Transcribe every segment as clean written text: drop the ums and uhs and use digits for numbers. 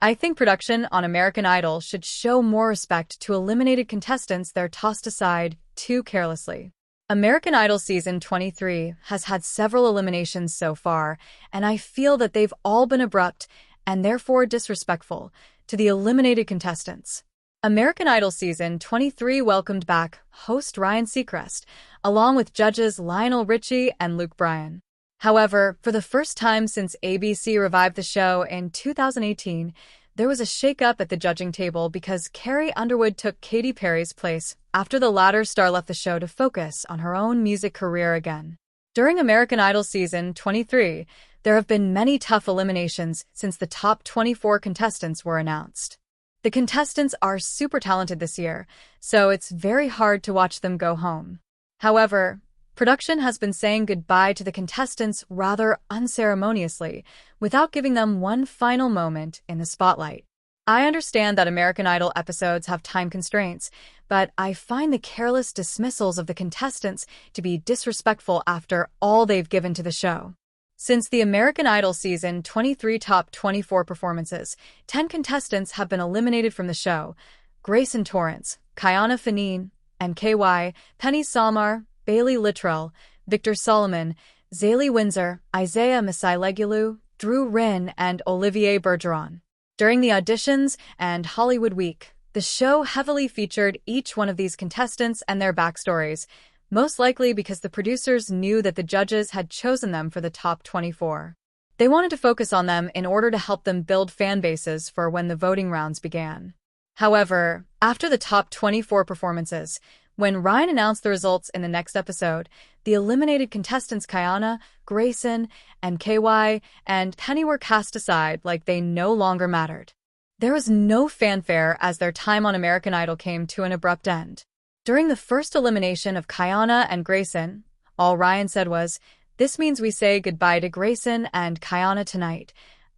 I think production on American Idol should show more respect to eliminated contestants they're tossed aside too carelessly. American Idol Season 23 has had several eliminations so far, and I feel that they've all been abrupt and therefore disrespectful to the eliminated contestants. American Idol Season 23 welcomed back host Ryan Seacrest, along with judges Lionel, Richie, and Bryan. However, for the first time since ABC revived the show in 2018, there was a shakeup at the judging table because Carrie Underwood took Katy Perry's place after the latter star left the show to focus on her own music career again. During American Idol Season 23, there have been many tough eliminations since the top 24 contestants were announced. The contestants are super talented this year, so it's very hard to watch them go home. However, production has been saying goodbye to the contestants rather unceremoniously, without giving them one final moment in the spotlight. I understand that American Idol episodes have time constraints, but I find the careless dismissals of the contestants to be disrespectful after all they've given to the show. Since the American Idol Season 23 top 24 performances, 10 contestants have been eliminated from the show: Grayson Torrance, Kiana Fanine, MKY, Penny Salmar, Bailey Littrell, Victor Solomon, Zaylee Windsor, Isaiah Masai-Legilu, Drew Rinn, and Olivier Bergeron. During the auditions and Hollywood Week, the show heavily featured each one of these contestants and their backstories, most likely because the producers knew that the judges had chosen them for the top 24. They wanted to focus on them in order to help them build fan bases for when the voting rounds began. However, after the top 24 performances, when Ryan announced the results in the next episode, the eliminated contestants Kiana, Grayson, MKY, and Penny were cast aside like they no longer mattered. There was no fanfare as their time on American Idol came to an abrupt end. During the first elimination of Kiana and Grayson, all Ryan said was, "This means we say goodbye to Grayson and Kiana tonight,"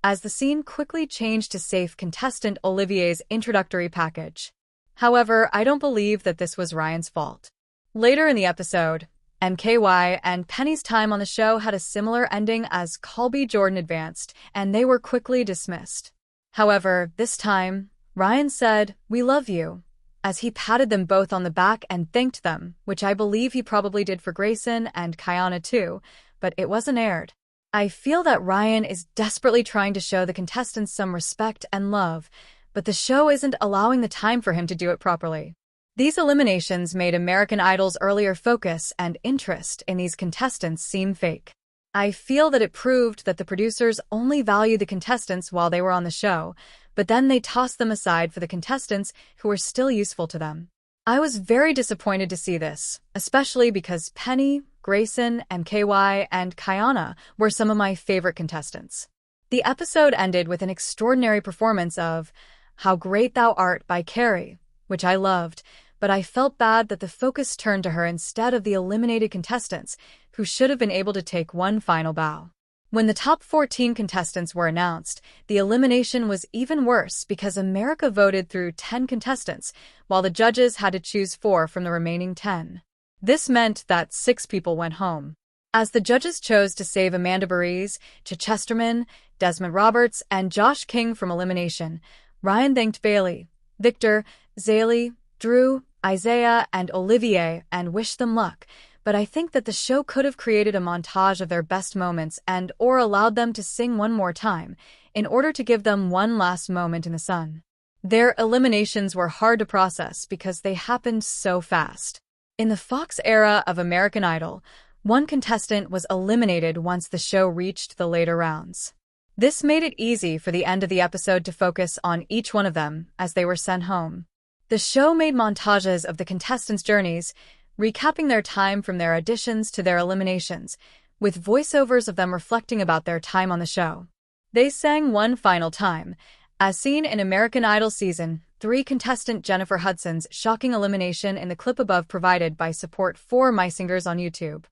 as the scene quickly changed to safe contestant Olivier's introductory package. However, I don't believe that this was Ryan's fault. Later in the episode, MKY and Penny's time on the show had a similar ending as Colby Jordan advanced, and they were quickly dismissed. However, this time, Ryan said, "We love you," as he patted them both on the back and thanked them, which I believe he probably did for Grayson and Kiana too, but it wasn't aired. I feel that Ryan is desperately trying to show the contestants some respect and love, but the show isn't allowing the time for him to do it properly. These eliminations made American Idol's earlier focus and interest in these contestants seem fake. I feel that it proved that the producers only value the contestants while they were on the show, but then they tossed them aside for the contestants who were still useful to them. I was very disappointed to see this, especially because Penny, Grayson, MKY, and Kiana were some of my favorite contestants. The episode ended with an extraordinary performance of "How Great Thou Art" by Carrie, which I loved, but I felt bad that the focus turned to her instead of the eliminated contestants, who should have been able to take one final bow. When the top 14 contestants were announced, the elimination was even worse because America voted through 10 contestants, while the judges had to choose 4 from the remaining 10. This meant that 6 people went home. As the judges chose to save Amanda Barise, Chesterman, Desmond Roberts, and Josh King from elimination, Ryan thanked Bailey, Victor, Zaylee, Drew, Isaiah, and Olivier and wished them luck, but I think that the show could have created a montage of their best moments or allowed them to sing one more time, in order to give them one last moment in the sun. Their eliminations were hard to process because they happened so fast. In the Fox era of American Idol, one contestant was eliminated once the show reached the later rounds. This made it easy for the end of the episode to focus on each one of them as they were sent home. The show made montages of the contestants' journeys, recapping their time from their auditions to their eliminations, with voiceovers of them reflecting about their time on the show. They sang one final time, as seen in American Idol Season 3 contestant Jennifer Hudson's shocking elimination in the clip above provided by support for My Singers on YouTube.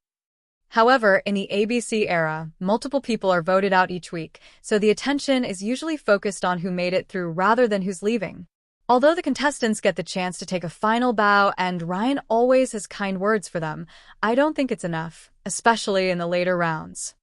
However, in the ABC era, multiple people are voted out each week, so the attention is usually focused on who made it through rather than who's leaving. Although the contestants get the chance to take a final bow and Ryan always has kind words for them, I don't think it's enough, especially in the later rounds.